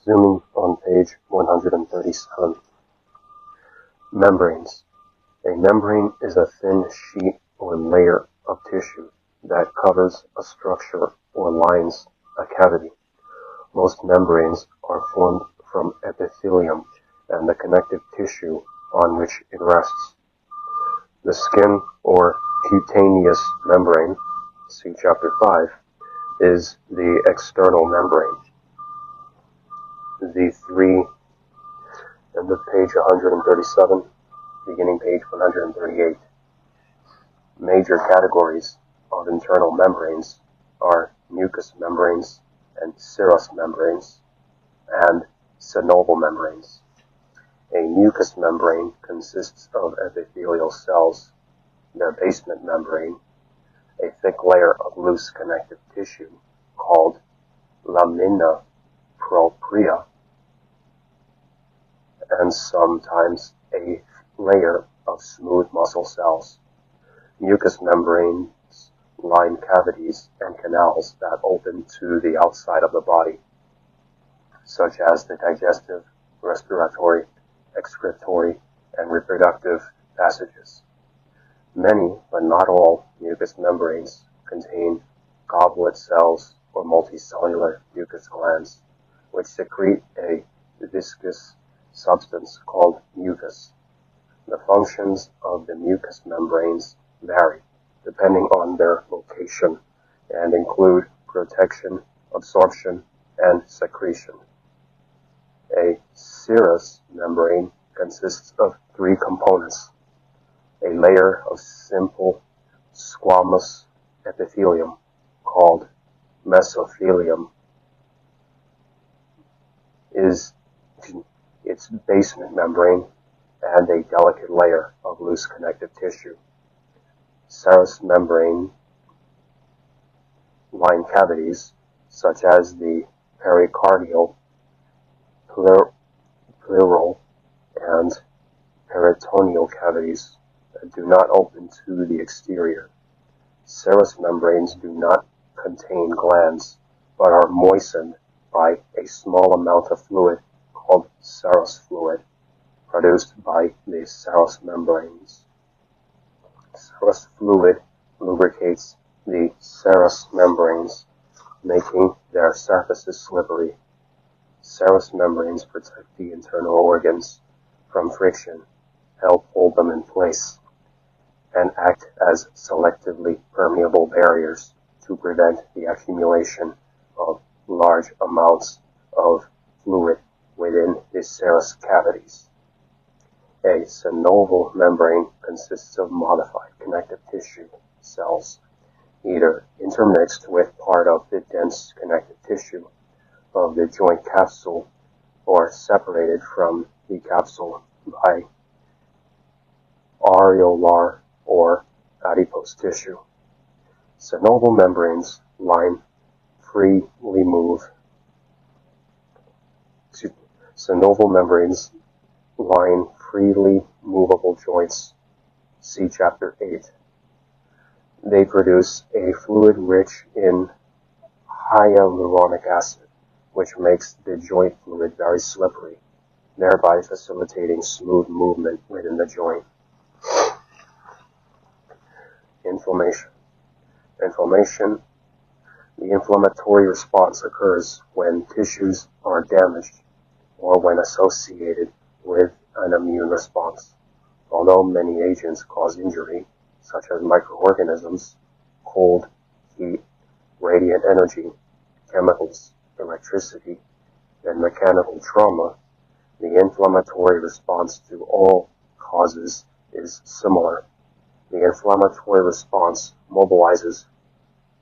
Resuming on page 137. Membranes. A membrane is a thin sheet or layer of tissue that covers a structure or lines a cavity. Most membranes are formed from epithelium and the connective tissue on which it rests. The skin or cutaneous membrane, see chapter 5, is the external membrane. The three, end of page 137, beginning page 138. Major categories of internal membranes are mucous membranes and serous membranes and synovial membranes. A mucous membrane consists of epithelial cells, their basement membrane, a thick layer of loose connective tissue called lamina propria, and sometimes a layer of smooth muscle cells. Mucous membranes line cavities and canals that open to the outside of the body, such as the digestive, respiratory, excretory, and reproductive passages. Many, but not all, mucous membranes contain goblet cells or multicellular mucus glands, which secrete a viscous substance called mucus. The functions of the mucous membranes vary depending on their location and include protection, absorption, and secretion. A serous membrane consists of three components: a layer of simple squamous epithelium called mesothelium is its basement membrane, and a delicate layer of loose connective tissue. Serous membrane line cavities, such as the pericardial, pleural, and peritoneal cavities, do not open to the exterior. Serous membranes do not contain glands, but are moistened by a small amount of fluid called serous fluid, produced by the serous membranes. Serous fluid lubricates the serous membranes, making their surfaces slippery. Serous membranes protect the internal organs from friction, help hold them in place, and act as selectively permeable barriers to prevent the accumulation of large amounts of fluid within the serous cavities. A synovial membrane consists of modified connective tissue cells, either intermixed with part of the dense connective tissue of the joint capsule or separated from the capsule by areolar or adipose tissue. Synovial membranes line freely movable joints. See chapter 8. They produce a fluid rich in hyaluronic acid, which makes the joint fluid very slippery, thereby facilitating smooth movement within the joint. Inflammation. The inflammatory response occurs when tissues are damaged or when associated with an immune response. Although many agents cause injury, such as microorganisms, cold, heat, radiant energy, chemicals, electricity, and mechanical trauma, the inflammatory response to all causes is similar. The inflammatory response mobilizes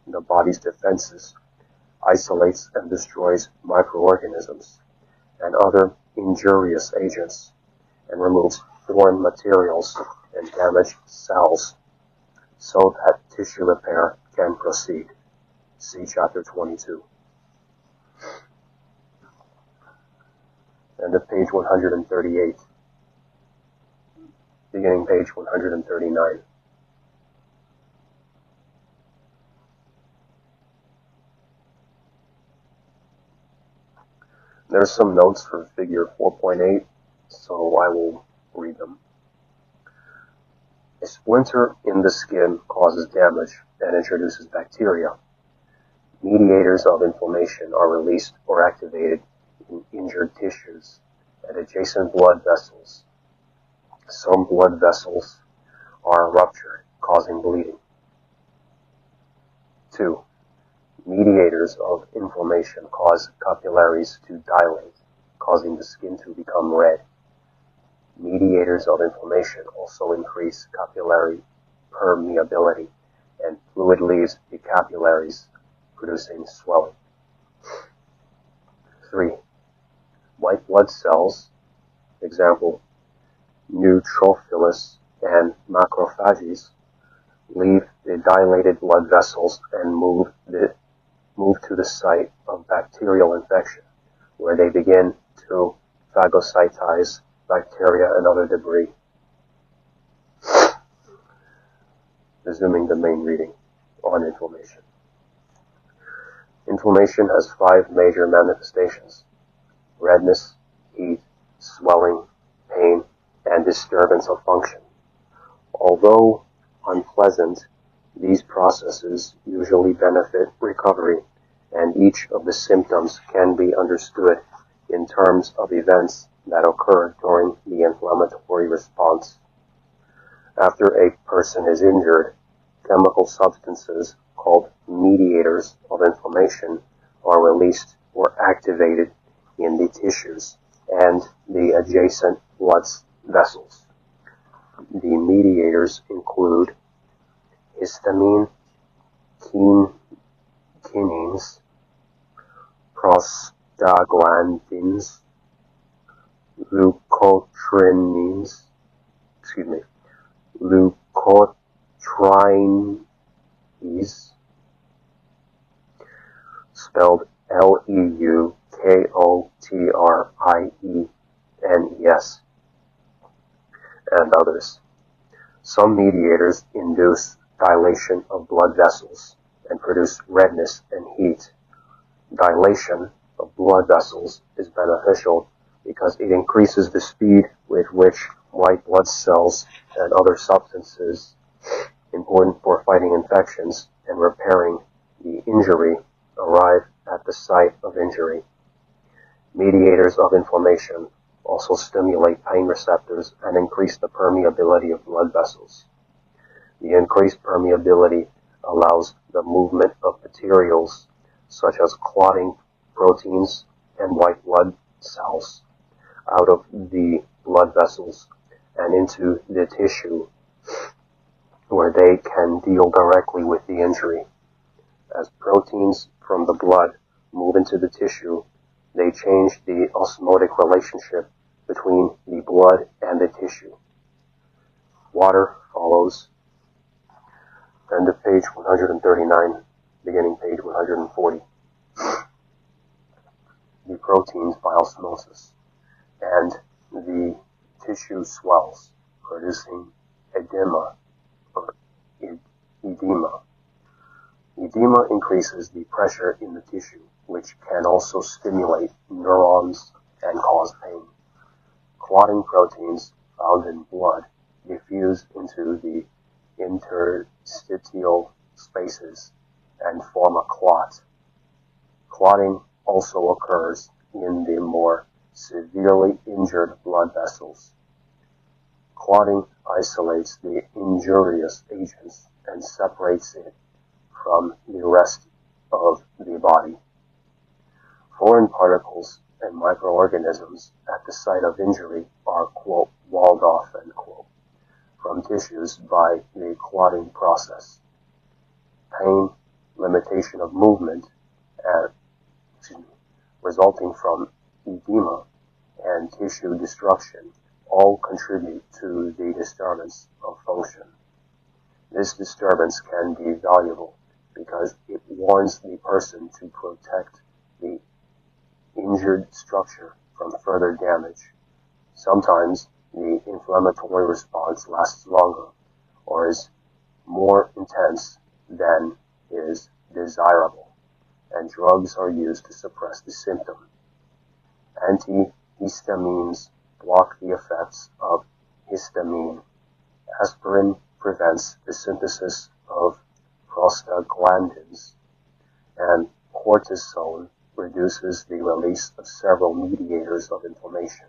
the body's defenses, isolates and destroys microorganisms and other injurious agents, and removes foreign materials and damaged cells so that tissue repair can proceed. See chapter 22. End of page 138. Beginning page 139. There's some notes for figure 4.8, so I will read them. A splinter in the skin causes damage and introduces bacteria. Mediators of inflammation are released or activated in injured tissues and adjacent blood vessels. Some blood vessels are ruptured, causing bleeding. 2. Mediators of inflammation cause capillaries to dilate, causing the skin to become red. Mediators of inflammation also increase capillary permeability, and fluid leaves the capillaries, producing swelling. 3. White blood cells, example, neutrophils and macrophages, leave the dilated blood vessels and move to the site of bacterial infection, where they begin to phagocytize bacteria and other debris. Resuming the main reading on inflammation. Inflammation has 5 major manifestations: redness, heat, swelling, pain, and disturbance of function. Although unpleasant, these processes usually benefit recovery, and each of the symptoms can be understood in terms of events that occur during the inflammatory response. After a person is injured, chemical substances called mediators of inflammation are released or activated in the tissues and the adjacent blood vessels. The mediators include histamine, kinines, prostaglandins, leukotrienes, spelled Leukotrienes, and others. Some mediators induce dilation of blood vessels and produce redness and heat. Dilation of blood vessels is beneficial because it increases the speed with which white blood cells and other substances important for fighting infections and repairing the injury arrive at the site of injury. Mediators of inflammation also stimulate pain receptors and increase the permeability of blood vessels. The increased permeability allows the movement of materials such as clotting proteins and white blood cells out of the blood vessels and into the tissue, where they can deal directly with the injury. As proteins from the blood move into the tissue, they change the osmotic relationship between the blood and the tissue. Water follows. End of page 139, beginning page 140. The proteins by osmosis, and the tissue swells, producing edema. Edema increases the pressure in the tissue, which can also stimulate neurons and cause pain. Clotting proteins found in blood diffuse into the interstitial spaces and form a clot. Clotting also occurs in the more severely injured blood vessels. Clotting isolates the injurious agents and separates it from the rest of the body. Foreign particles and microorganisms at the site of injury are, quote, walled off, end quote, from tissues by the clotting process. Pain, limitation of movement, resulting from edema and tissue destruction all contribute to the disturbance of function. This disturbance can be valuable because it warns the person to protect the injured structure from further damage. Sometimes the inflammatory response lasts longer or is more intense than is desirable, and drugs are used to suppress the symptom. Antihistamines block the effects of histamine. Aspirin prevents the synthesis of prostaglandins, and cortisone reduces the release of several mediators of inflammation.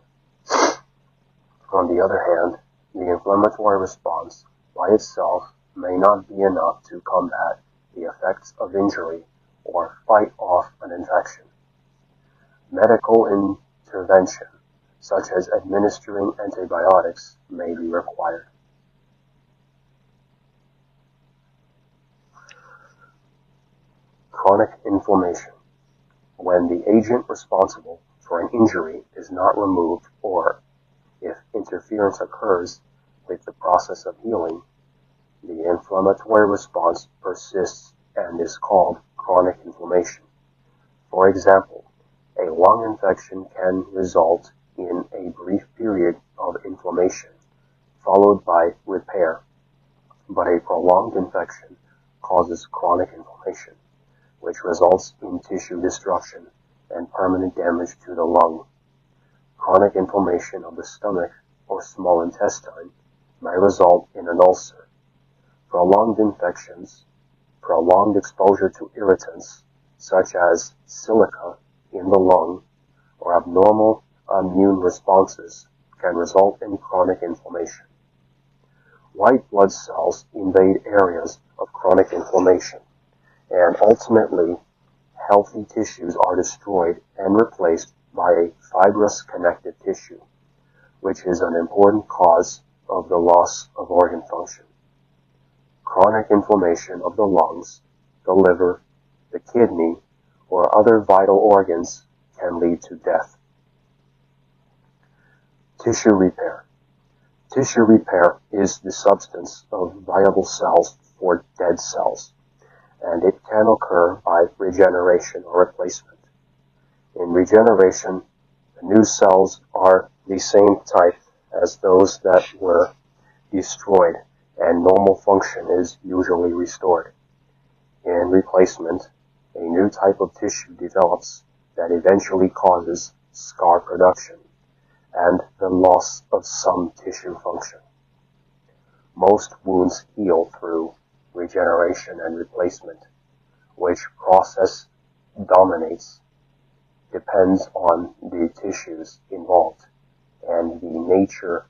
On the other hand, the inflammatory response by itself may not be enough to combat the effects of injury or fight off an infection. Medical intervention, such as administering antibiotics, may be required. Chronic inflammation. When the agent responsible for an injury is not removed, or if interference occurs with the process of healing, the inflammatory response persists and is called chronic inflammation. For example, a lung infection can result in a brief period of inflammation, followed by repair, but a prolonged infection causes chronic inflammation, which results in tissue destruction and permanent damage to the lung. Chronic inflammation of the stomach or small intestine may result in an ulcer. Prolonged infections, prolonged exposure to irritants, such as silica in the lung, or abnormal immune responses can result in chronic inflammation. White blood cells invade areas of chronic inflammation, and ultimately, healthy tissues are destroyed and replaced by a fibrous connective tissue, which is an important cause of the loss of organ function. Chronic inflammation of the lungs, the liver, the kidney, or other vital organs can lead to death. Tissue repair. Tissue repair is the substance of viable cells for dead cells, and it can occur by regeneration or replacement. In regeneration, the new cells are the same type as those that were destroyed, and normal function is usually restored. In replacement, a new type of tissue develops that eventually causes scar production and the loss of some tissue function. Most wounds heal through regeneration and replacement. Which process dominates depends on the tissues involved and the nature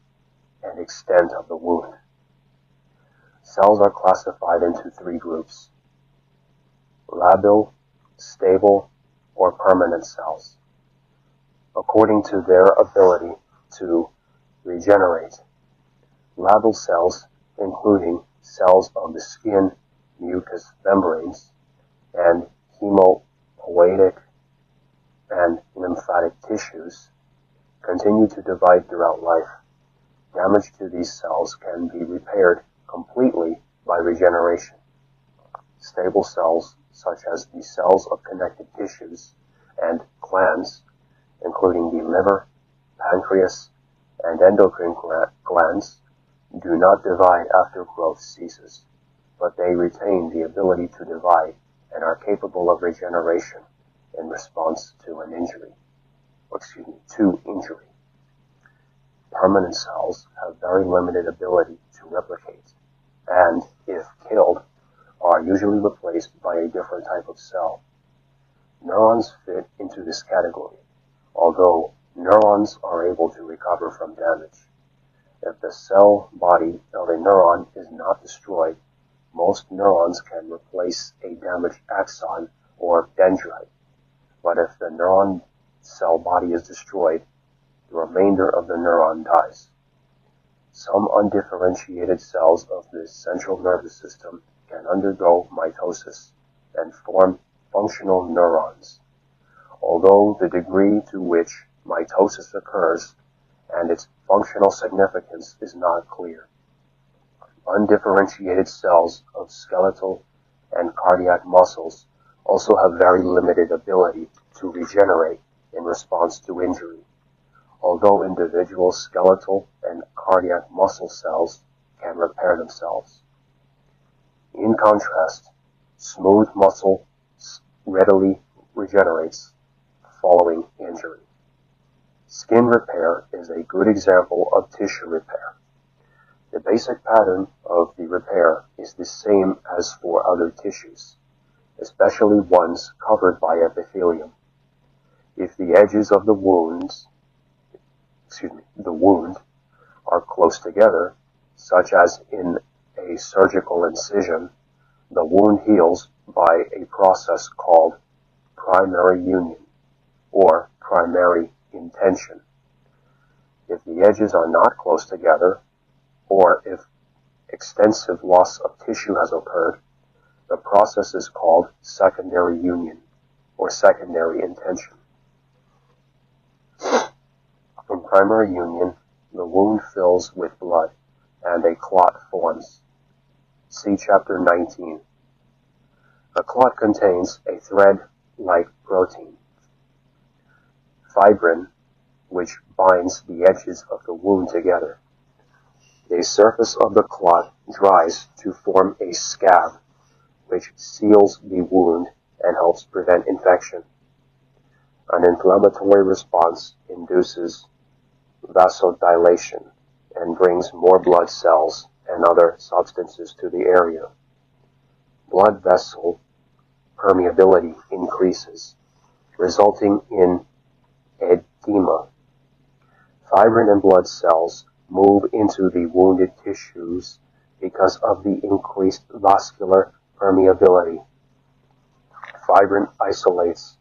and extent of the wound. Cells are classified into three groups: labile, stable, or permanent cells, according to their ability to regenerate. Labile cells, including cells of the skin, mucous membranes, and hemopoietic and lymphatic tissues, continue to divide throughout life. Damage to these cells can be repaired completely by regeneration. Stable cells, such as the cells of connective tissues and glands, including the liver, pancreas, and endocrine glands, do not divide after growth ceases, but they retain the ability to divide and are capable of regeneration in response to injury. Permanent cells have very limited ability to replicate, and, if killed, are usually replaced by a different type of cell. Neurons fit into this category, although neurons are able to recover from damage. If the cell body of a neuron is not destroyed, most neurons can replace a damaged axon or dendrite. But if the neuron cell body is destroyed, the remainder of the neuron dies. Some undifferentiated cells of the central nervous system can undergo mitosis and form functional neurons, although the degree to which mitosis occurs and its functional significance is not clear. Undifferentiated cells of skeletal and cardiac muscles also have very limited ability to regenerate in response to injury, although individual skeletal and cardiac muscle cells can repair themselves. In contrast, smooth muscle readily regenerates following injury. Skin repair is a good example of tissue repair. The basic pattern of the repair is the same as for other tissues, especially ones covered by epithelium. If the edges of the wound are close together, such as in a surgical incision, the wound heals by a process called primary union or primary intention. If the edges are not close together, or if extensive loss of tissue has occurred, the process is called secondary union or secondary intention. In primary union, the wound fills with blood and a clot forms. See Chapter 19. A clot contains a thread-like protein, fibrin, which binds the edges of the wound together. The surface of the clot dries to form a scab, which seals the wound and helps prevent infection. An inflammatory response induces vasodilation and brings more blood cells and other substances to the area. Blood vessel permeability increases, resulting in edema. Fibrin and blood cells move into the wounded tissues because of the increased vascular permeability. Fibrin isolates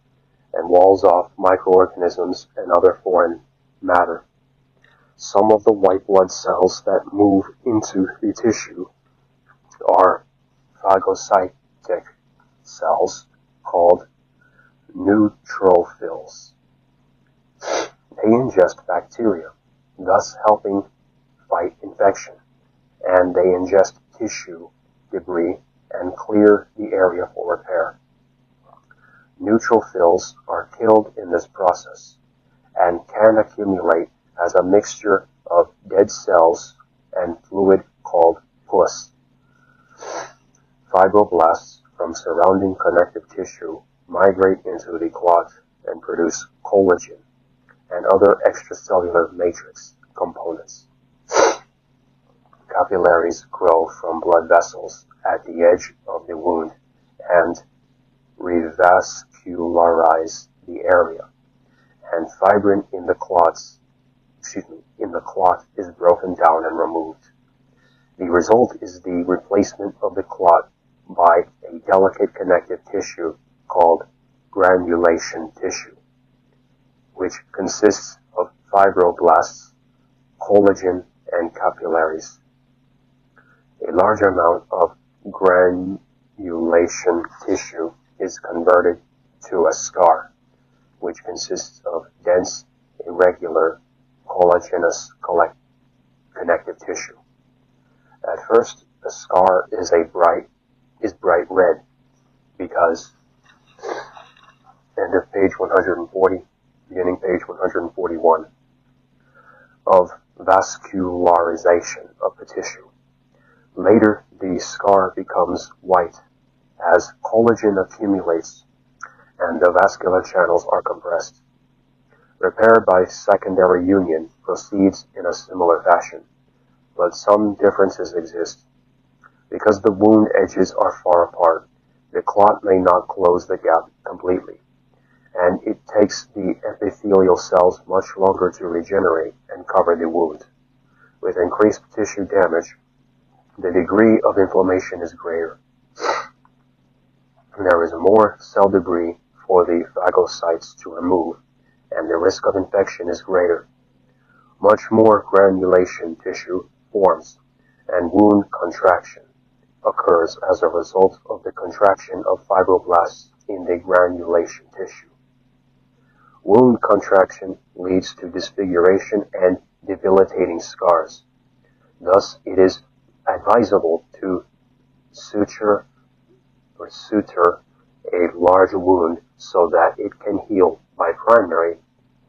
and walls off microorganisms and other foreign matter. Some of the white blood cells that move into the tissue are phagocytic cells called neutrophils. They ingest bacteria, thus helping fight infection, and they ingest tissue debris and clear the area for repair. Neutrophils are killed in this process and can accumulate as a mixture of dead cells and fluid called pus. Fibroblasts from surrounding connective tissue migrate into the clot and produce collagen and other extracellular matrix components. Capillaries grow from blood vessels at the edge of the wound and revascularize the area, and fibrin in the clot is broken down and removed. The result is the replacement of the clot by a delicate connective tissue called granulation tissue, which consists of fibroblasts, collagen, and capillaries. A large amount of granulation tissue is converted to a scar, which consists of dense, irregular, collagenous connective tissue. At first, the scar is bright red because, end of page 140, beginning page 141, of vascularization of the tissue. Later, the scar becomes white as collagen accumulates and the vascular channels are compressed. Repair by secondary union proceeds in a similar fashion, but some differences exist. Because the wound edges are far apart, the clot may not close the gap completely, and it takes the epithelial cells much longer to regenerate and cover the wound. With increased tissue damage, the degree of inflammation is greater. There is more cell debris for the phagocytes to remove, and the risk of infection is greater. Much more granulation tissue forms, and wound contraction occurs as a result of the contraction of fibroblasts in the granulation tissue. Wound contraction leads to disfiguration and debilitating scars. Thus, it is advisable to suture a large wound so that it can heal by primary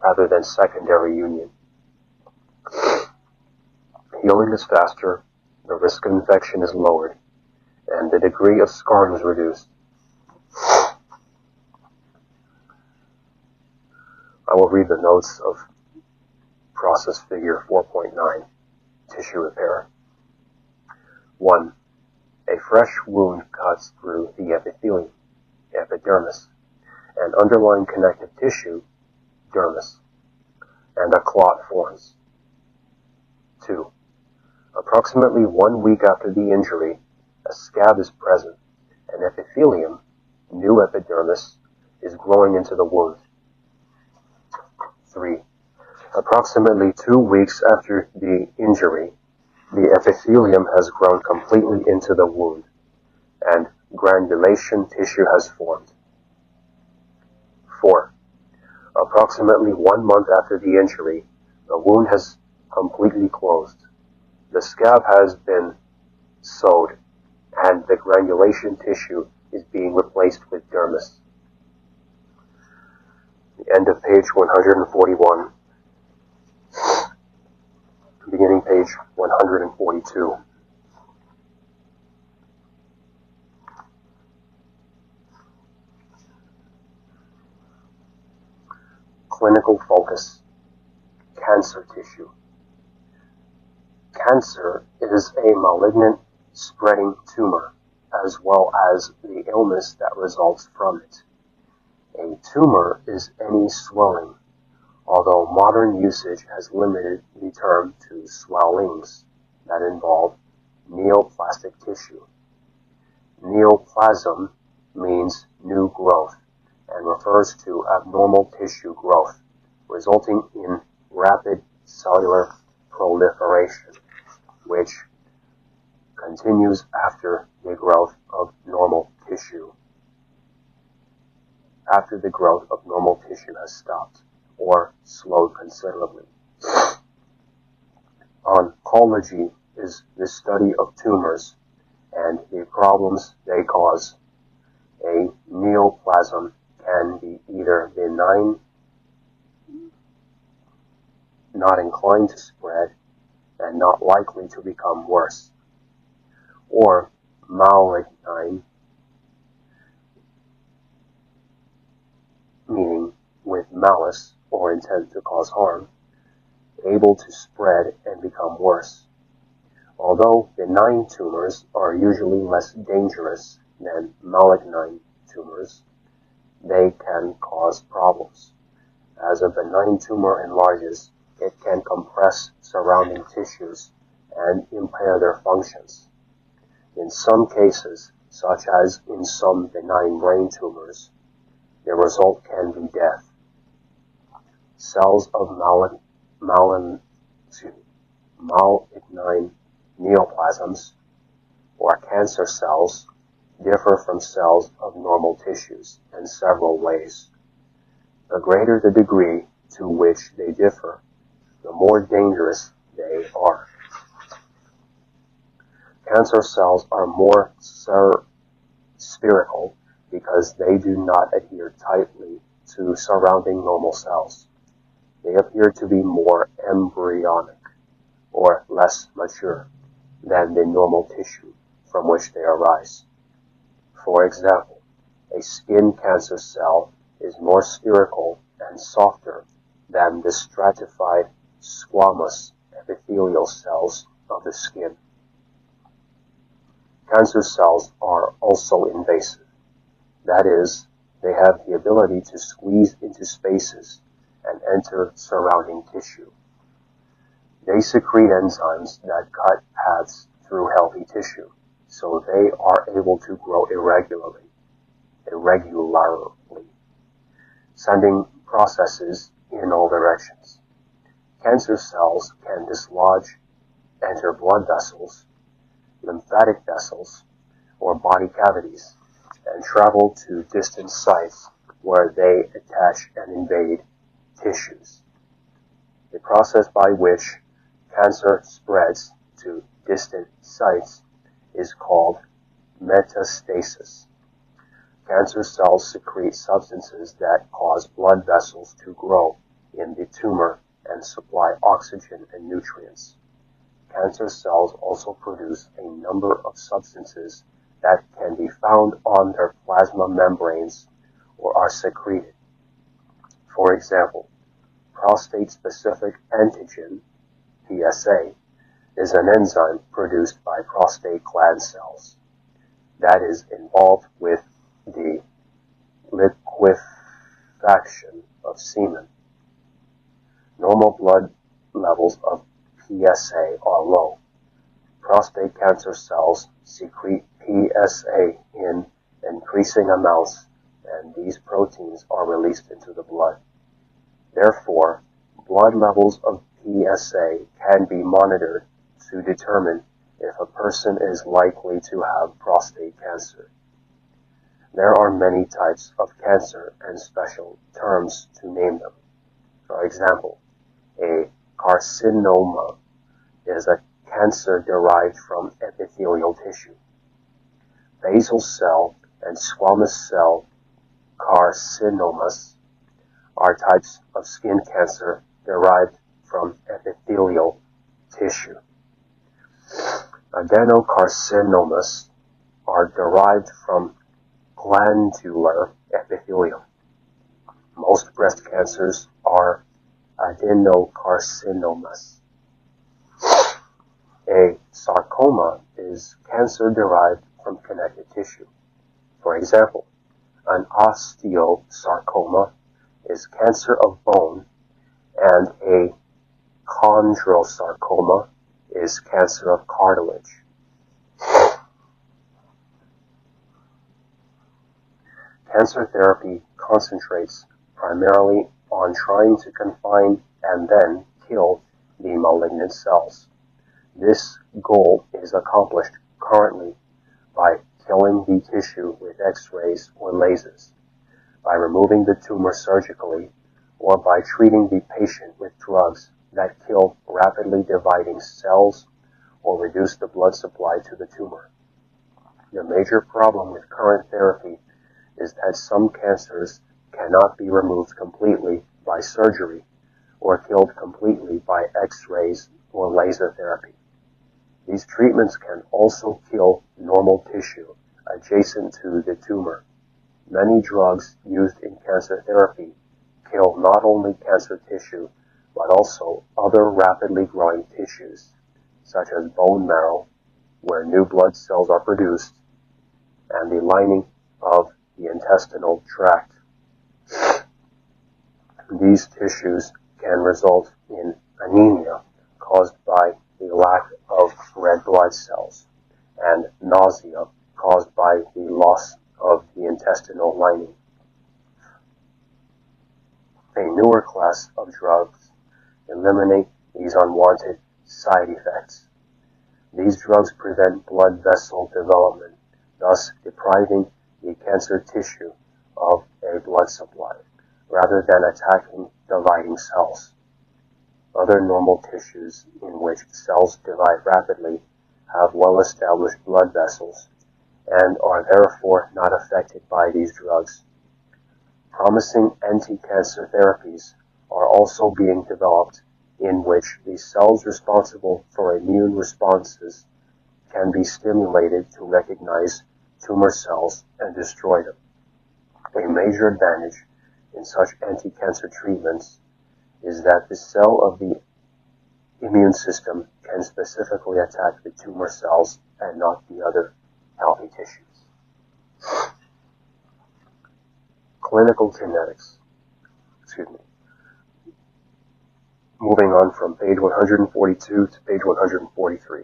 rather than secondary union. Healing is faster, the risk of infection is lowered, and the degree of scarring is reduced. I will read the notes of process figure 4.9, tissue repair. 1. A fresh wound cuts through the epithelium, epidermis, and underlying connective tissue, dermis, and a clot forms. 2. Approximately 1 week after the injury, a scab is present, and epithelium, new epidermis, is growing into the wound. 3. Approximately 2 weeks after the injury, the epithelium has grown completely into the wound, and granulation tissue has formed. 4. Approximately 1 month after the injury, the wound has completely closed. The scab has been sewed, and the granulation tissue is being replaced with dermis. The end of page 141. Beginning page 142. Clinical focus. Cancer tissue. Cancer is a malignant spreading tumor, as well as the illness that results from it. A tumor is any swelling, although modern usage has limited the term to swellings that involve neoplastic tissue. Neoplasm means new growth and refers to abnormal tissue growth, resulting in rapid cellular proliferation, which continues after the growth of normal tissue. After the growth of normal tissue has stopped or slowed considerably. Oncology is the study of tumors and the problems they cause. A neoplasm can be either benign, not inclined to spread, and not likely to become worse, or malignant, meaning with malice or intent to cause harm, able to spread and become worse. Although benign tumors are usually less dangerous than malignant tumors, they can cause problems. As a benign tumor enlarges, it can compress surrounding tissues and impair their functions. In some cases, such as in some benign brain tumors, the result can be death. Cells of malignant neoplasms, or cancer cells, differ from cells of normal tissues in several ways. The greater the degree to which they differ, the more dangerous they are. Cancer cells are more spherical because they do not adhere tightly to surrounding normal cells. They appear to be more embryonic, or less mature, than the normal tissue from which they arise. For example, a skin cancer cell is more spherical and softer than the stratified squamous epithelial cells of the skin. Cancer cells are also invasive. That is, they have the ability to squeeze into spaces and enter surrounding tissue. They secrete enzymes that cut paths through healthy tissue, so they are able to grow irregularly, sending processes in all directions. Cancer cells can dislodge, enter blood vessels, lymphatic vessels, or body cavities, and travel to distant sites where they attach and invade tissues. The process by which cancer spreads to distant sites is called metastasis. Cancer cells secrete substances that cause blood vessels to grow in the tumor and supply oxygen and nutrients. Cancer cells also produce a number of substances that can be found on their plasma membranes or are secreted. For example, prostate-specific antigen, PSA, is an enzyme produced by prostate gland cells that is involved with the liquefaction of semen. Normal blood levels of PSA are low. Prostate cancer cells secrete PSA in increasing amounts, and these proteins are released into the blood. Therefore, blood levels of PSA can be monitored to determine if a person is likely to have prostate cancer. There are many types of cancer and special terms to name them. For example, a carcinoma is a cancer derived from epithelial tissue. Basal cell and squamous cell carcinomas are types of skin cancer derived from epithelial tissue. Adenocarcinomas are derived from glandular epithelium. Most breast cancers are adenocarcinomas. A sarcoma is cancer derived from connective tissue. For example, an osteosarcoma is cancer of bone, and a chondrosarcoma is cancer of cartilage. Cancer therapy concentrates primarily on trying to confine and then kill the malignant cells. This goal is accomplished currently by killing the tissue with X-rays or lasers, by removing the tumor surgically, or by treating the patient with drugs that kill rapidly dividing cells or reduce the blood supply to the tumor. The major problem with current therapy is that some cancers cannot be removed completely by surgery or killed completely by X-rays or laser therapy. These treatments can also kill normal tissue adjacent to the tumor. Many drugs used in cancer therapy kill not only cancer tissue, but also other rapidly growing tissues, such as bone marrow, where new blood cells are produced, and the lining of the intestinal tract. These tissues can result in anemia caused by the lack of red blood cells, and nausea caused by the loss of the intestinal lining. A newer class of drugs eliminate these unwanted side effects. These drugs prevent blood vessel development, thus depriving the cancer tissue of a blood supply, rather than attacking dividing cells. Other normal tissues in which cells divide rapidly have well-established blood vessels and are therefore not affected by these drugs. Promising anti-cancer therapies are also being developed in which the cells responsible for immune responses can be stimulated to recognize tumor cells and destroy them. A major advantage in such anti-cancer treatments is that the cell of the immune system can specifically attack the tumor cells and not the other healthy tissues. Clinical genetics. Moving on from page 142 to page 143.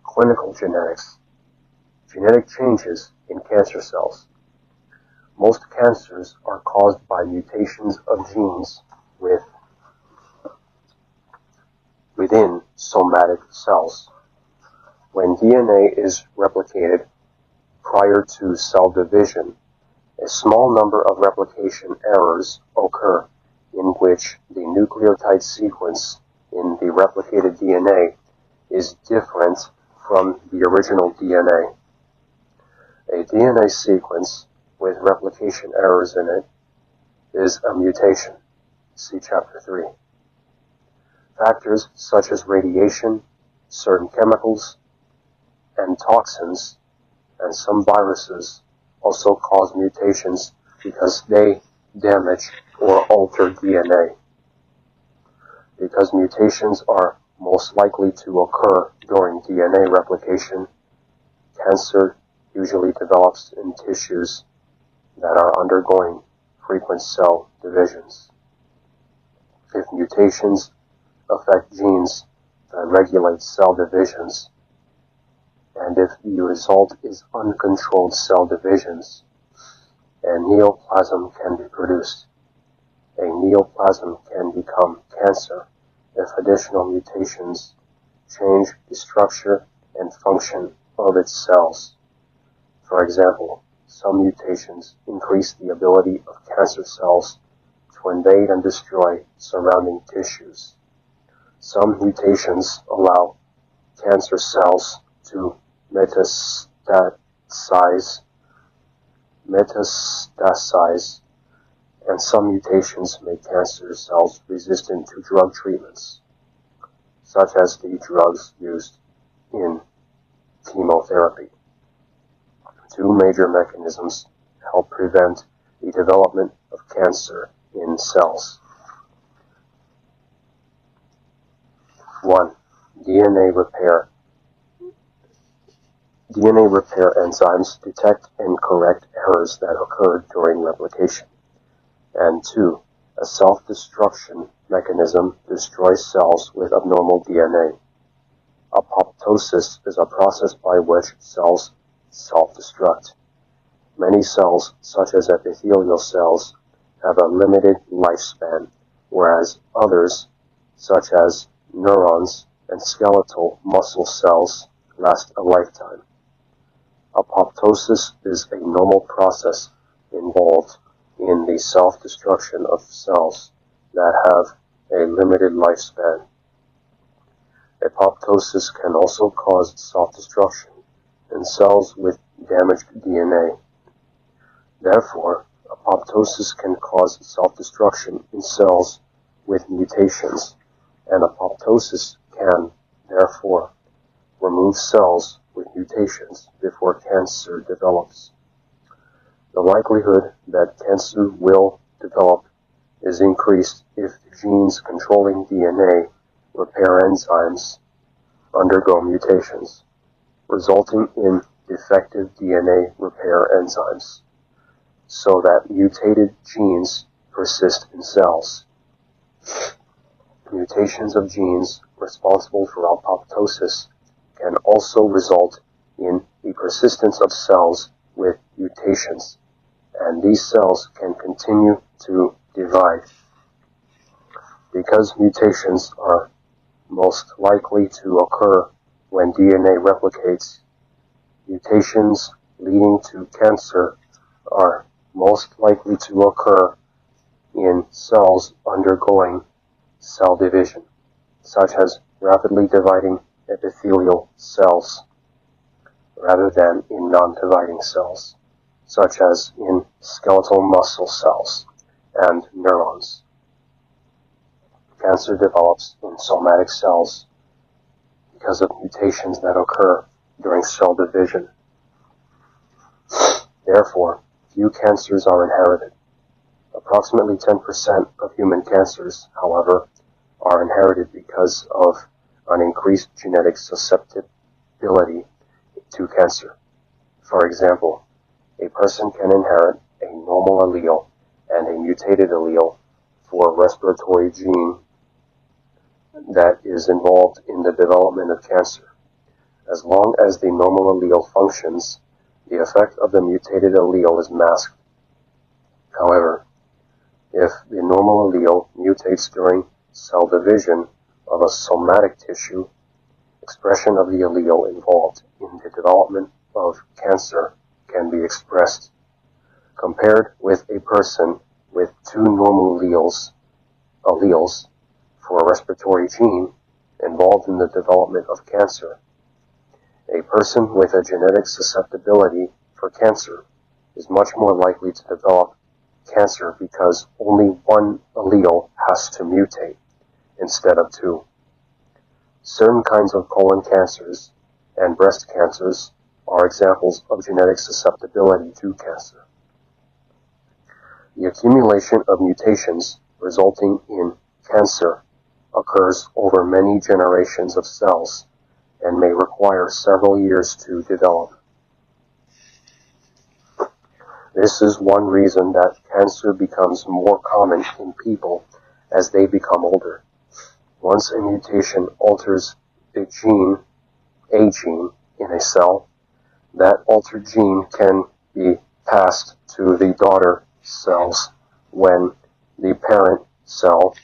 Clinical genetics. Genetic changes in cancer cells. Most cancers are caused by mutations of genes within somatic cells. When DNA is replicated prior to cell division, a small number of replication errors occur in which the nucleotide sequence in the replicated DNA is different from the original DNA. A DNA sequence with replication errors in it is a mutation. See Chapter 3. Factors such as radiation, certain chemicals, and toxins, and some viruses also cause mutations because they damage or alter DNA. Because mutations are most likely to occur during DNA replication, cancer usually develops in tissues that are undergoing frequent cell divisions. If mutations affect genes that regulate cell divisions, and if the result is uncontrolled cell divisions, a neoplasm can be produced. A neoplasm can become cancer if additional mutations change the structure and function of its cells. For example, some mutations increase the ability of cancer cells to invade and destroy surrounding tissues. Some mutations allow cancer cells to metastasize, and some mutations make cancer cells resistant to drug treatments, such as the drugs used in chemotherapy. Two major mechanisms help prevent the development of cancer in cells. 1. DNA repair. DNA repair enzymes detect and correct errors that occurred during replication. And 2. A self-destruction mechanism destroys cells with abnormal DNA. Apoptosis is a process by which cells self-destruct. Many cells, such as epithelial cells, have a limited lifespan, whereas others, such as neurons and skeletal muscle cells, last a lifetime. Apoptosis is a normal process involved in the self-destruction of cells that have a limited lifespan. Apoptosis can also cause self-destruction in cells with damaged DNA. Therefore, apoptosis can cause self-destruction in cells with mutations, and apoptosis can, therefore, remove cells with mutations before cancer develops. The likelihood that cancer will develop is increased if the genes controlling DNA repair enzymes undergo mutations, resulting in defective DNA repair enzymes, so that mutated genes persist in cells. Mutations of genes responsible for apoptosis can also result in the persistence of cells with mutations, and these cells can continue to divide. Because mutations are most likely to occur when DNA replicates, mutations leading to cancer are most likely to occur in cells undergoing cell division, such as rapidly dividing epithelial cells, rather than in non-dividing cells, such as in skeletal muscle cells and neurons. Cancer develops in somatic cells because of mutations that occur during cell division. Therefore, few cancers are inherited. Approximately 10% of human cancers, however, are inherited because of an increased genetic susceptibility to cancer. For example, a person can inherit a normal allele and a mutated allele for a respiratory gene that is involved in the development of cancer. As long as the normal allele functions, the effect of the mutated allele is masked. However, if the normal allele mutates during cell division of a somatic tissue, expression of the allele involved in the development of cancer can be expressed. Compared with a person with two normal alleles for a respiratory gene involved in the development of cancer, a person with a genetic susceptibility for cancer is much more likely to develop cancer because only one allele has to mutate instead of two. Certain kinds of colon cancers and breast cancers are examples of genetic susceptibility to cancer. The accumulation of mutations resulting in cancer occurs over many generations of cells and may require several years to develop. This is one reason that cancer becomes more common in people as they become older. Once a mutation alters a gene in a cell, that altered gene can be passed to the daughter cells when the parent cell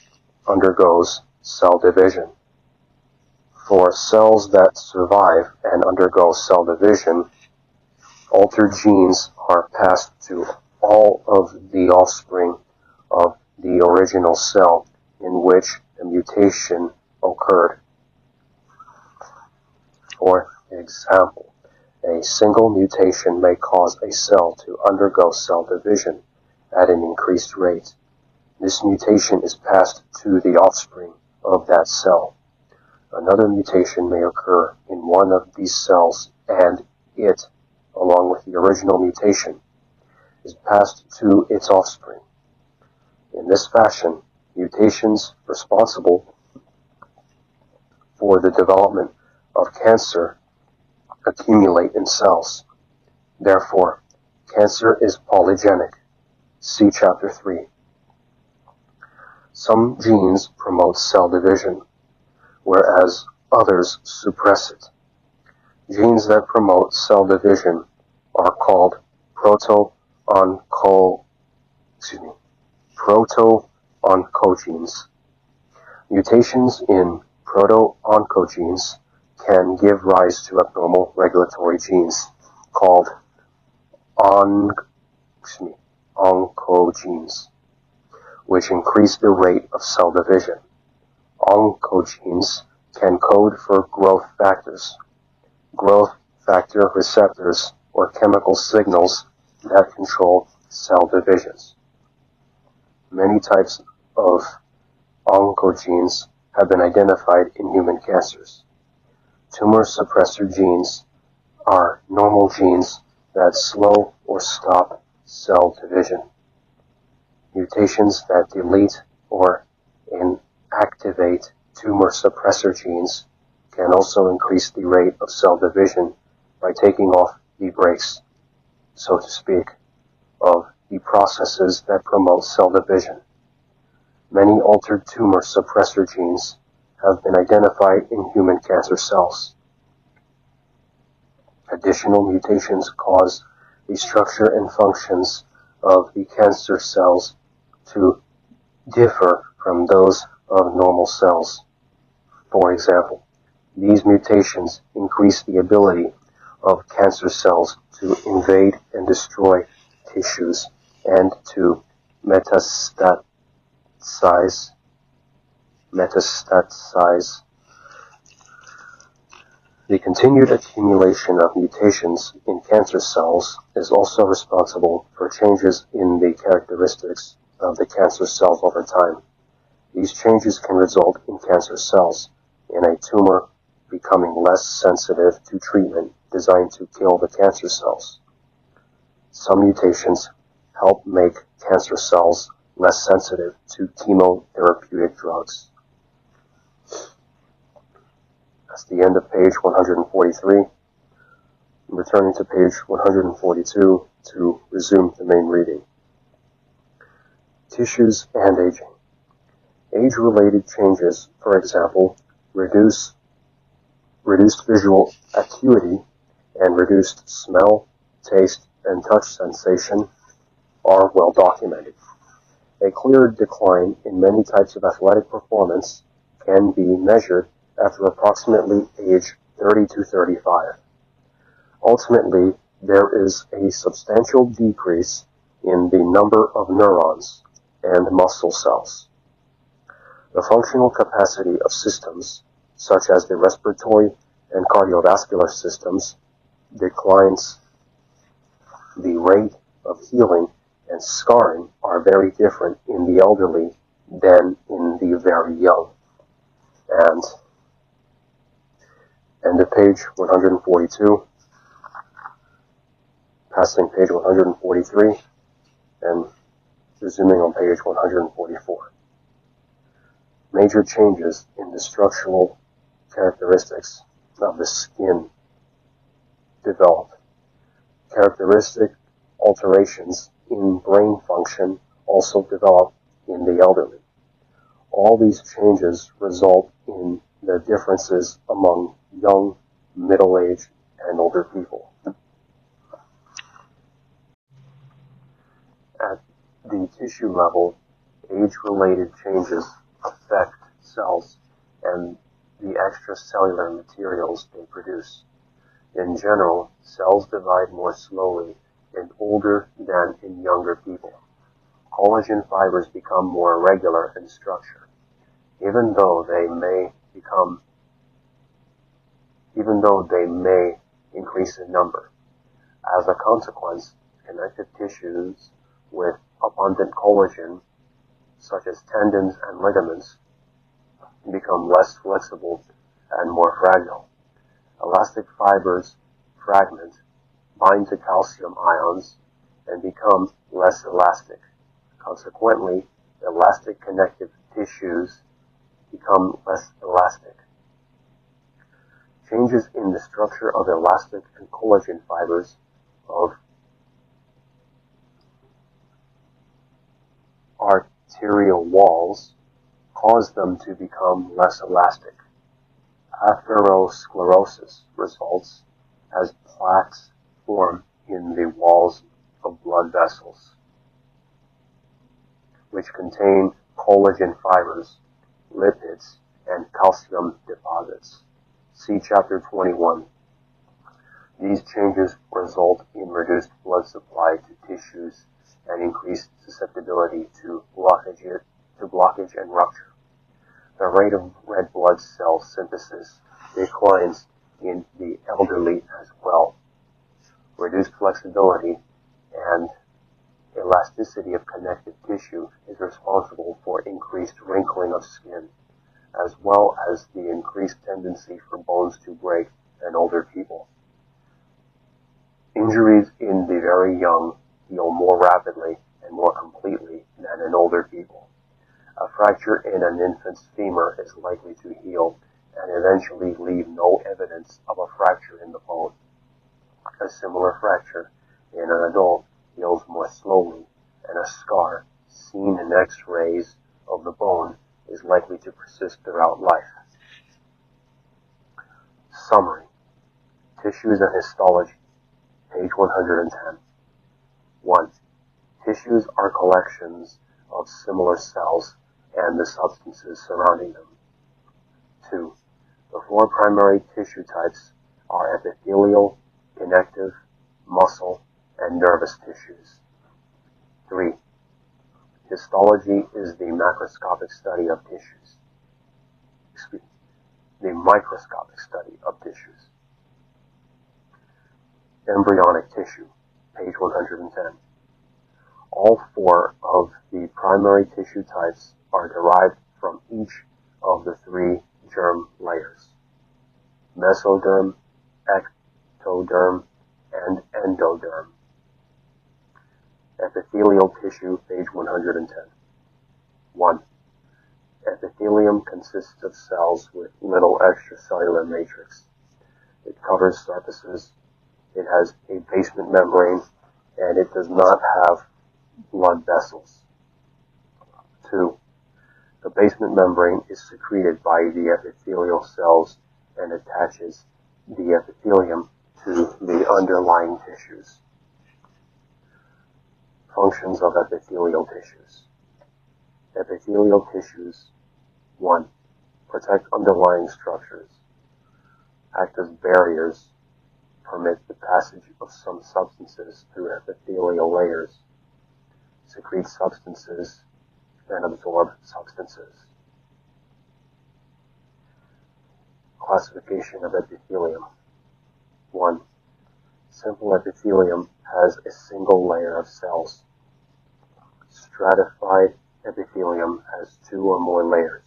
undergoes cell division. For cells that survive and undergo cell division, altered genes are passed to all of the offspring of the original cell in which the mutation occurred. For example, a single mutation may cause a cell to undergo cell division at an increased rate. This mutation is passed to the offspring of that cell. Another mutation may occur in one of these cells, and it, along with the original mutation, is passed to its offspring. In this fashion, mutations responsible for the development of cancer accumulate in cells. Therefore, cancer is polygenic. See Chapter 3. Some genes promote cell division, whereas others suppress it. Genes that promote cell division are called proto-oncogenes. Mutations in proto-oncogenes can give rise to abnormal regulatory genes called oncogenes, which increase the rate of cell division. Oncogenes can code for growth factors, growth factor receptors, or chemical signals that control cell divisions. Many types of oncogenes have been identified in human cancers. Tumor suppressor genes are normal genes that slow or stop cell division. Mutations that delete or inactivate tumor suppressor genes can also increase the rate of cell division by taking off the brakes, so to speak, of the processes that promote cell division. Many altered tumor suppressor genes have been identified in human cancer cells. Additional mutations cause the structure and functions of the cancer cells to differ from those of normal cells. For example, these mutations increase the ability of cancer cells to invade and destroy tissues and to metastasize. The continued accumulation of mutations in cancer cells is also responsible for changes in the characteristics of the cancer cells over time. These changes can result in cancer cells in a tumor becoming less sensitive to treatment designed to kill the cancer cells. Some mutations help make cancer cells less sensitive to chemotherapeutic drugs. That's the end of page 143. I'm returning to page 142 to resume the main reading. Tissues and aging. Age-related changes, for example, reduced visual acuity and reduced smell, taste, and touch sensation, are well documented. A clear decline in many types of athletic performance can be measured after approximately age 30 to 35. Ultimately, there is a substantial decrease in the number of neurons and muscle cells. The functional capacity of systems, such as the respiratory and cardiovascular systems, declines. The rate of healing and scarring are very different in the elderly than in the very young. And end of page 142, passing page 143, and resuming on page 144. Major changes in the structural characteristics of the skin develop. Characteristic alterations in brain function also develop in the elderly. All these changes result in the differences among young, middle-aged, and older people. At the tissue level, age-related changes affect cells and the extracellular materials they produce. In general, cells divide more slowly in older than in younger people. Collagen fibers become more irregular in structure, even though they may increase in number. As a consequence, connective tissues with abundant collagen, such as tendons and ligaments, become less flexible and more fragile. Elastic fibers fragment, bind to calcium ions, and become less elastic. Consequently, elastic connective tissues become less elastic. Changes in the structure of elastic and collagen fibers of arterial walls cause them to become less elastic. Atherosclerosis results as plaques form in the walls of blood vessels, which contain collagen fibers, lipids, and calcium deposits. See Chapter 21. These changes result in reduced blood supply to tissues and increased susceptibility to blockage and rupture. The rate of red blood cell synthesis declines in the elderly as well. Reduced flexibility and elasticity of connective tissue is responsible for increased wrinkling of skin, as well as the increased tendency for bones to break in older people. Injuries in the very young heal more rapidly and more completely than in older people. A fracture in an infant's femur is likely to heal and eventually leave no evidence of a fracture in the bone. A similar fracture in an adult heals more slowly, and a scar seen in X-rays of the bone is likely to persist throughout life. Summary. Tissues and histology. Page 110. 1. Tissues are collections of similar cells and the substances surrounding them. 2. The four primary tissue types are epithelial, connective, muscle, and nervous tissues. 3. Histology is the macroscopic study of tissues. The microscopic study of tissues. Embryonic tissue, page 110. All four of the primary tissue types are derived from each of the three germ layers: mesoderm, ectoderm, and endoderm. Epithelial tissue, page 110. 1. Epithelium consists of cells with little extracellular matrix. It covers surfaces. It has a basement membrane, and it does not have blood vessels. 2. The basement membrane is secreted by the epithelial cells and attaches the epithelium to the underlying tissues. Functions of epithelial tissues. Epithelial tissues. 1. Protect underlying structures. Act as barriers. Permit the passage of some substances through epithelial layers. Secrete substances and absorb substances. Classification of epithelium. 1. Simple epithelium has a single layer of cells. Stratified epithelium has two or more layers,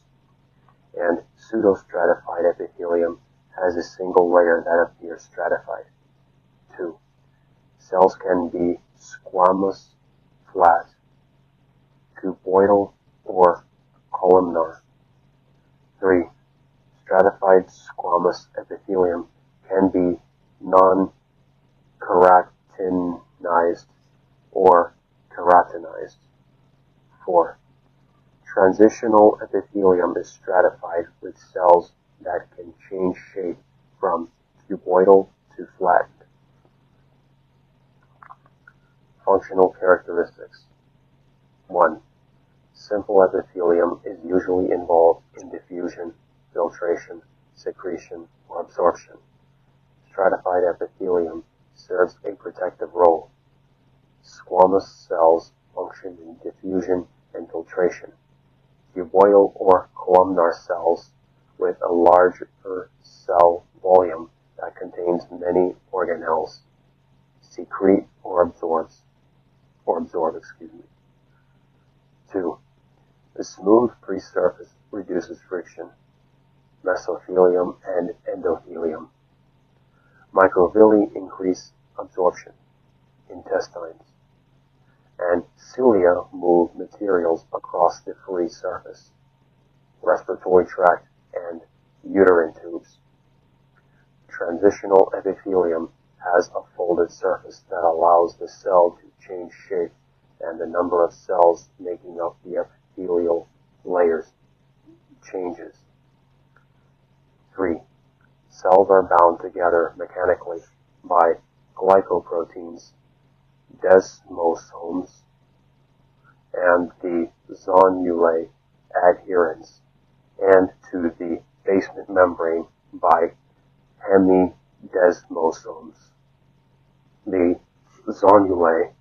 and pseudostratified epithelium has a single layer that appears stratified. 2. Cells can be squamous, flat, cuboidal or columnar. 3. Stratified squamous epithelium can be non-keratinized or keratinized. 4. Transitional epithelium is stratified with cells that can change shape from cuboidal to flattened. Functional characteristics. 1. Simple epithelium is usually involved in diffusion, filtration, secretion, or absorption. Stratified epithelium serves a protective role. Squamous cells function in diffusion and filtration. Cuboidal or columnar cells with a larger cell volume that contains many organelles secrete or absorb. 2. The smooth free surface reduces friction. Mesothelium and endothelium. Microvilli increase absorption. Intestines. And cilia move materials across the free surface. Respiratory tract and uterine tubes. Transitional epithelium has a folded surface that allows the cell to change shape, and the number of cells making up the epithelial layers changes. 3. Cells are bound together mechanically by glycoproteins, desmosomes, and the zonulae adherens, and to the basement membrane by hemidesmosomes. The zonulae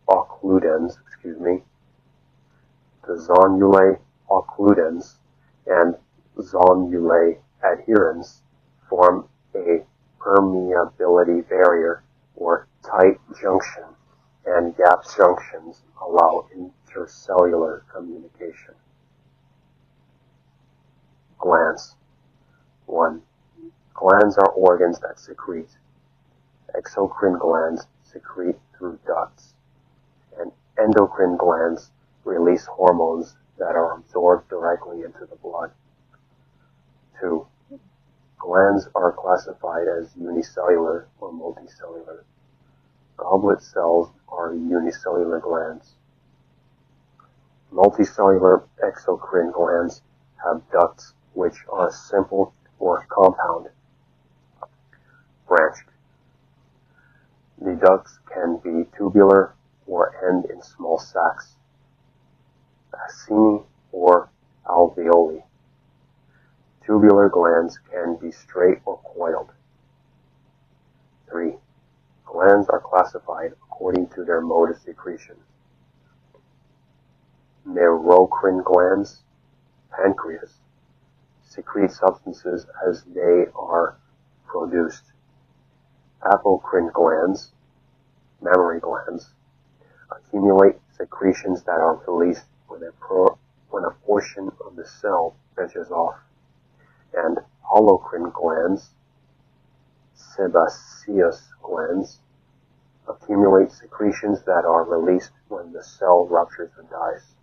occludens, the zonulae occludens and zonulae adherens form a permeability barrier or tight junction, and gap junctions allow intercellular communication. Glands. 1. Glands are organs that secrete. Exocrine glands secrete through ducts, and endocrine glands release hormones that are absorbed directly into the blood. 2. Glands are classified as unicellular or multicellular. Goblet cells are unicellular glands. Multicellular exocrine glands have ducts which are simple or compound, branched. The ducts can be tubular or end in small sacs, acini or alveoli. Tubular glands can be straight or coiled. 3. Glands are classified according to their mode of secretion. Neurocrine glands, pancreas, secrete substances as they are produced. Apocrine glands, mammary glands, accumulate secretions that are released when a portion of the cell branches off. And holocrine glands, sebaceous glands, accumulate secretions that are released when the cell ruptures and dies.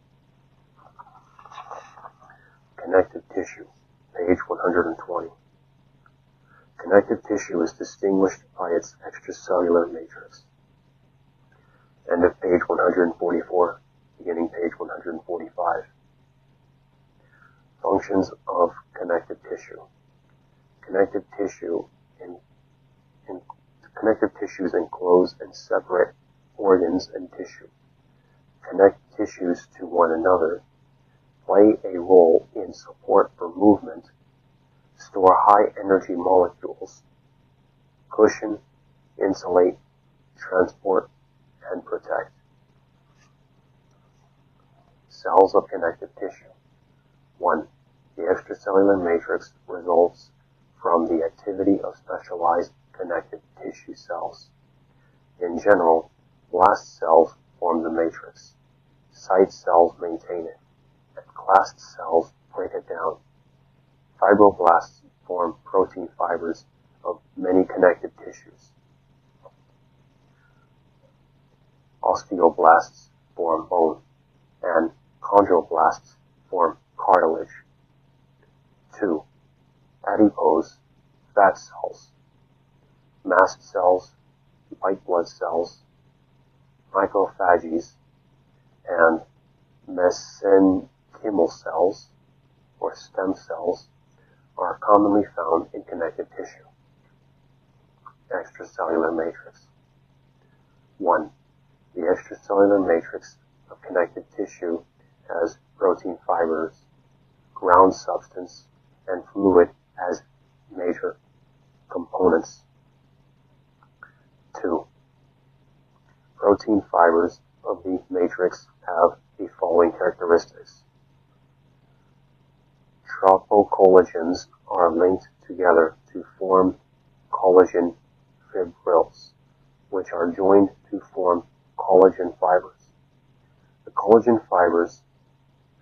Connective tissue, page 120. Connective tissue is distinguished by its extracellular matrix. End of page 144, beginning page 145. Functions of connective tissue. Connective tissues enclose and separate organs and tissue. Connect tissues to one another, play a role in support for movement, store high energy molecules, cushion, insulate, transport, and protect. Cells of connective tissue. 1. The extracellular matrix results from the activity of specialized connective tissue cells. In general, blast cells form the matrix. Site cells maintain it, and clast cells break it down. Fibroblasts form protein fibers of many connective tissues. Osteoblasts form bone, and chondroblasts form cartilage. 2. Adipose, fat cells. Mast cells, white blood cells, macrophages, and mesenchymal cells, or stem cells, are commonly found in connective tissue. Extracellular matrix. 1. The extracellular matrix of connective tissue has protein fibers, ground substance, and fluid as major components. 2. Protein fibers of the matrix have the following characteristics. Tropocollagens are linked together to form collagen fibrils, which are joined to form collagen fibers. The collagen fibers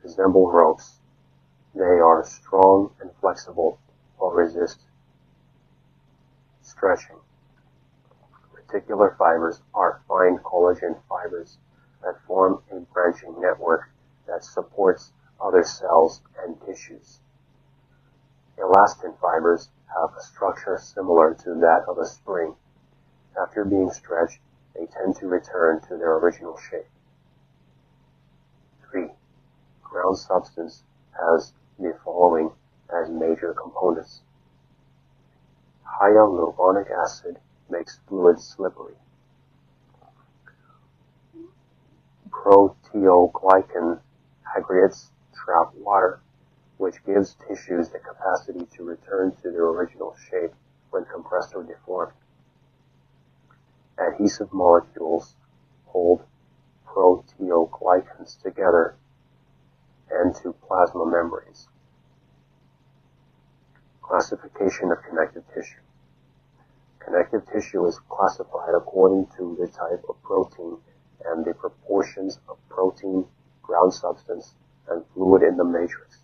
resemble ropes. They are strong and flexible or resist stretching. Reticular fibers are fine collagen fibers that form a branching network that supports other cells and tissues. Elastin fibers have a structure similar to that of a spring. After being stretched, they tend to return to their original shape. 3. Ground substance has the following as major components. Hyaluronic acid makes fluid slippery. Proteoglycan aggregates trap water, which gives tissues the capacity to return to their original shape when compressed or deformed. Adhesive molecules hold proteoglycans together and to plasma membranes. Classification of connective tissue. Connective tissue is classified according to the type of protein and the proportions of protein, ground substance, and fluid in the matrix.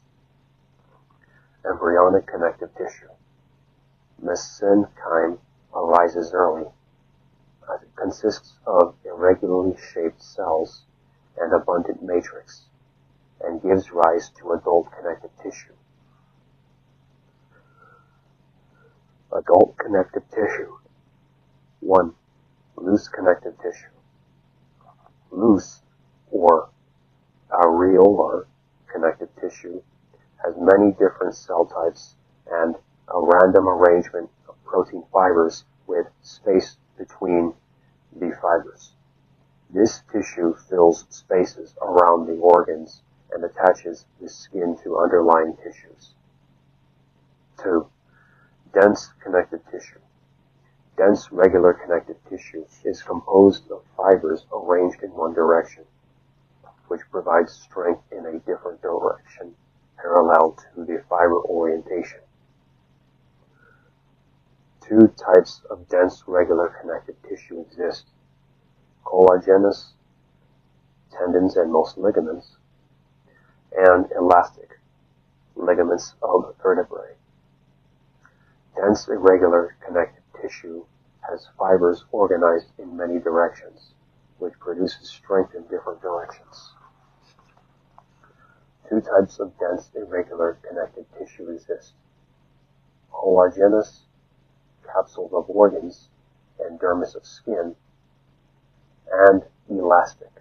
Embryonic connective tissue. Mesenchyme arises early. It consists of irregularly shaped cells and abundant matrix, and gives rise to adult connective tissue. Adult connective tissue. 1. Loose connective tissue. Loose, or areolar connective tissue, has many different cell types and a random arrangement of protein fibers with space between the fibers. This tissue fills spaces around the organs and attaches the skin to underlying tissues. 2. Dense connective tissue. Dense regular connective tissue is composed of fibers arranged in one direction, which provides strength in a different direction parallel to the fiber orientation. 2 types of dense regular connective tissue exist: collagenous, tendons and most ligaments, and elastic, ligaments of vertebrae. Dense irregular connective tissue has fibers organized in many directions, which produces strength in different directions. 2 types of dense irregular connective tissue exist: collagenous, capsules of organs and dermis of skin, and elastic,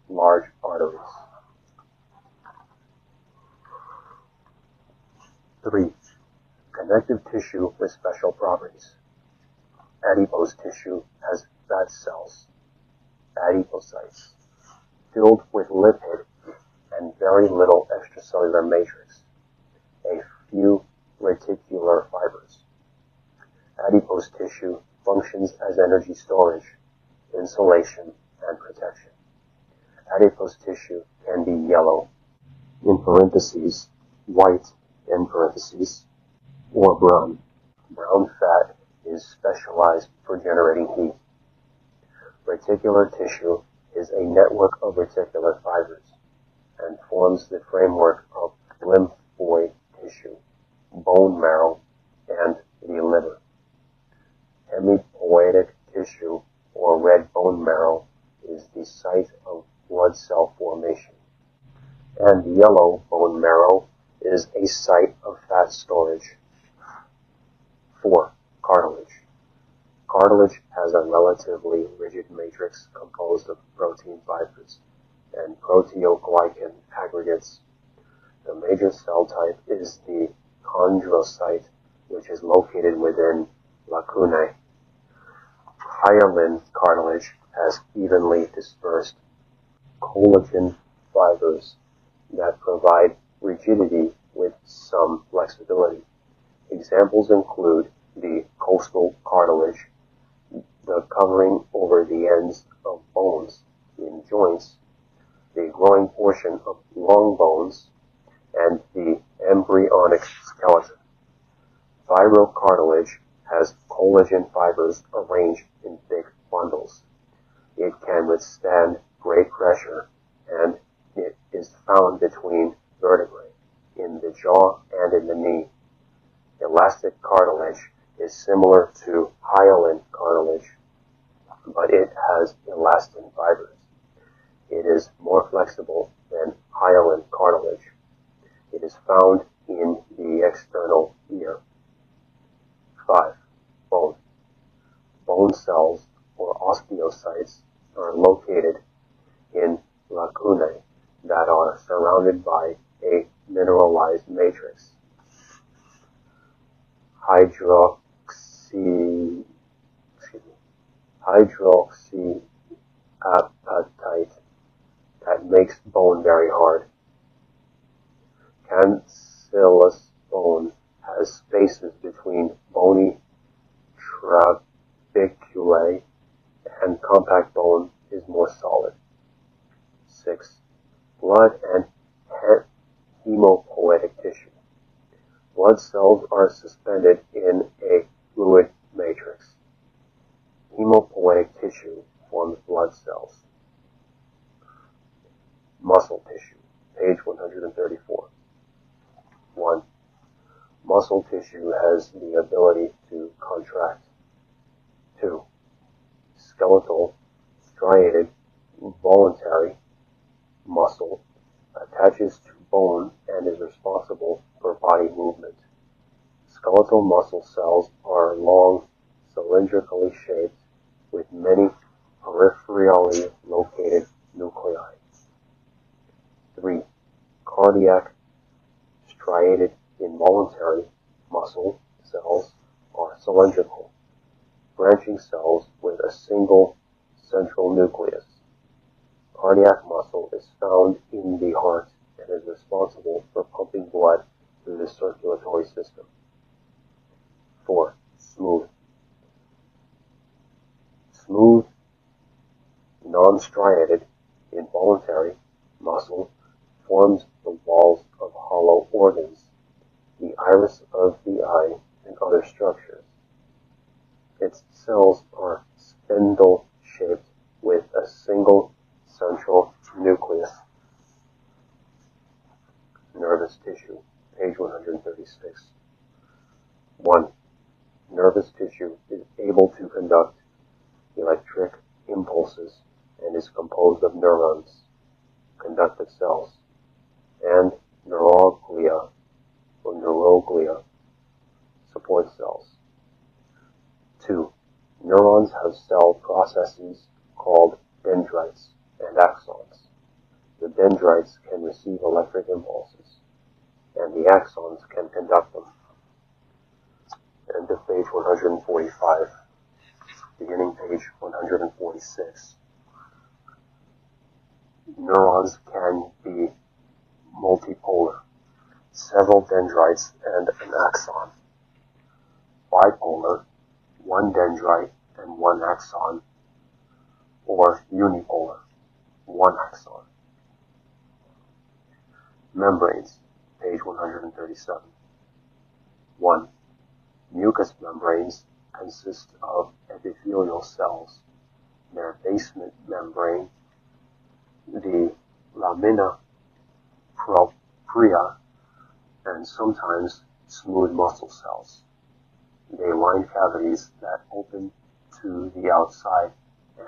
large arteries. 3. Connective tissue with special properties. Adipose tissue has fat cells, adipocytes, filled with lipid and very little extracellular matrix, a few reticular fibers. Adipose tissue functions as energy storage, insulation, and protection. Adipose tissue can be yellow, in parentheses, white, in parentheses, or brown. Brown fat is specialized for generating heat. Reticular tissue is a network of reticular fibers and forms the framework of lymphoid tissue, bone marrow, and the liver. Hemipoietic tissue, or red bone marrow, is the site of blood cell formation, and the yellow bone marrow is a site of fat storage. 4. Cartilage. Cartilage has a relatively rigid matrix composed of protein fibers and proteoglycan aggregates. The major cell type is the chondrocyte, which is located within lacunae. Hyaline cartilage has evenly dispersed collagen fibers that provide rigidity with some flexibility. Examples include the costal cartilage, the covering over the ends of bones in joints, the growing portion of long bones, and the embryonic skeleton. Fibrocartilage has collagen fibers arranged in thick bundles. It can withstand great pressure, and it is found between vertebrae, in the jaw and in the knee. Elastic cartilage is similar to hyaline cartilage, but it has elastin fibers. It is more flexible than hyaline cartilage. It is found in the external ear. 5. Bone. Bone cells, or osteocytes, are located in lacunae that are surrounded by a mineralized matrix. Hydroxyapatite that makes bone very hard. Cancellous bone has spaces between bony trabeculae, and compact bone is more solid. 6. Blood and hemopoietic tissue. Blood cells are suspended in a fluid matrix. Hemopoietic tissue forms blood cells. Muscle tissue, page 134. 1. Muscle tissue has the ability to contract. 2. Skeletal, striated, voluntary muscle attaches to bone and is responsible for body movement. Skeletal muscle cells are long, cylindrically shaped, with many peripherally located nuclei. 3. Cardiac, striated, involuntary muscle cells are cylindrical, branching cells with a single central nucleus. Cardiac muscle is found in the heart and is responsible for pumping blood through the circulatory system. 4. Smooth. Smooth, non-striated, involuntary muscle forms the walls of hollow organs, the iris of the eye, and other structures. Its cells are spindle-shaped with a single central nucleus. Nervous tissue, page 136. 1. Nervous tissue is able to conduct electric impulses and is composed of neurons, conductive cells, and neuroglia, support cells. 2. Neurons have cell processes called dendrites and axons. The dendrites can receive electric impulses, and the axons can conduct them. End of page 145. Beginning page 146. Neurons can be multipolar, several dendrites and an axon. Bipolar, one dendrite and one axon, or unipolar, one axon. Membranes, page 137. 1. Mucous membranes consist of epithelial cells. Their basement membrane, the lamina propria, and sometimes smooth muscle cells. They line cavities that open to the outside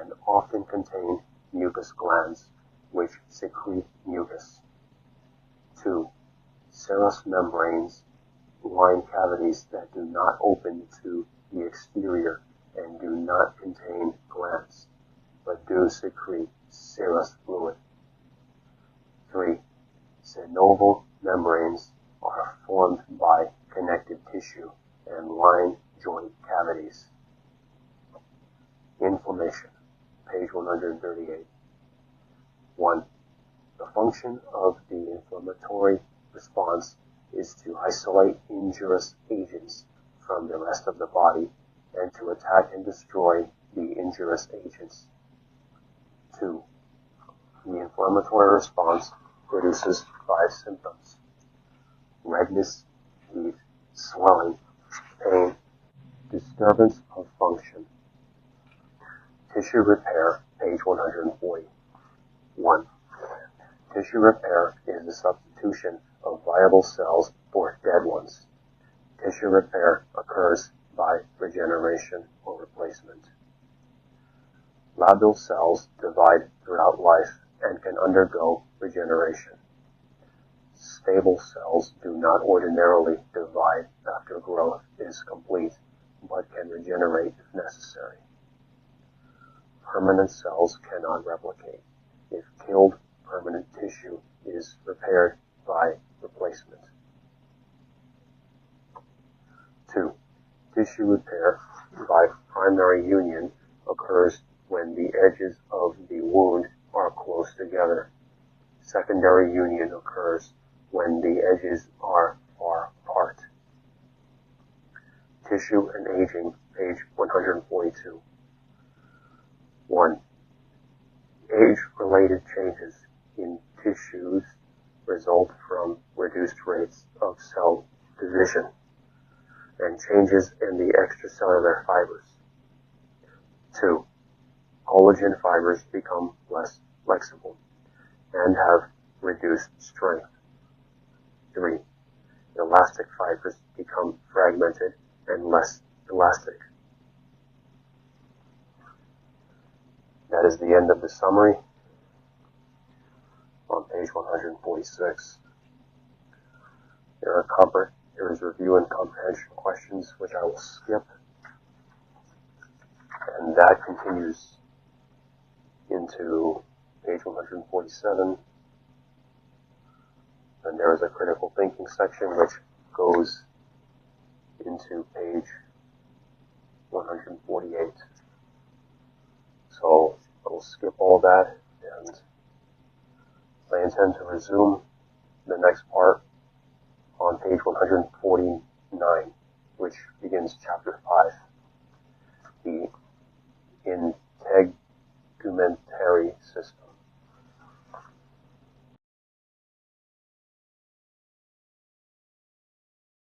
and often contain mucus glands, which secrete mucus. 2. Serous membranes line cavities that do not open to the exterior and do not contain glands, but do secrete serous fluid. 3. Synovial membranes are formed by connective tissue and line joint cavities. Inflammation, page 138. 1. The function of the inflammatory response is to isolate injurious agents from the rest of the body and to attack and destroy the injurious agents. 2. The inflammatory response produces 5 symptoms: redness, heat, swelling, pain, disturbance of function. Tissue repair, page 140. 1. Tissue repair is the substitution of viable cells for dead ones. Tissue repair occurs by regeneration or replacement. Labile cells divide throughout life and can undergo regeneration. Stable cells do not ordinarily divide after growth is complete, but can regenerate if necessary. Permanent cells cannot replicate. If killed, permanent tissue is repaired by replacement. 2. Tissue repair by primary union occurs when the edges of the wound are close together. Secondary union occurs when the edges are far apart. Tissue and aging, page 142. 1. Age-related changes in tissues result from reduced rates of cell division and changes in the extracellular fibers. 2. Collagen fibers become less flexible and have reduced strength. 3. Elastic fibers become fragmented and less elastic. That is the end of the summary on page 146. There is review and comprehension questions, which I will skip, and that continues into page 147. And there is a critical thinking section which goes into page 148. So I will skip all that, and I intend to resume the next part on page 149, which begins chapter 5, the integumentary system.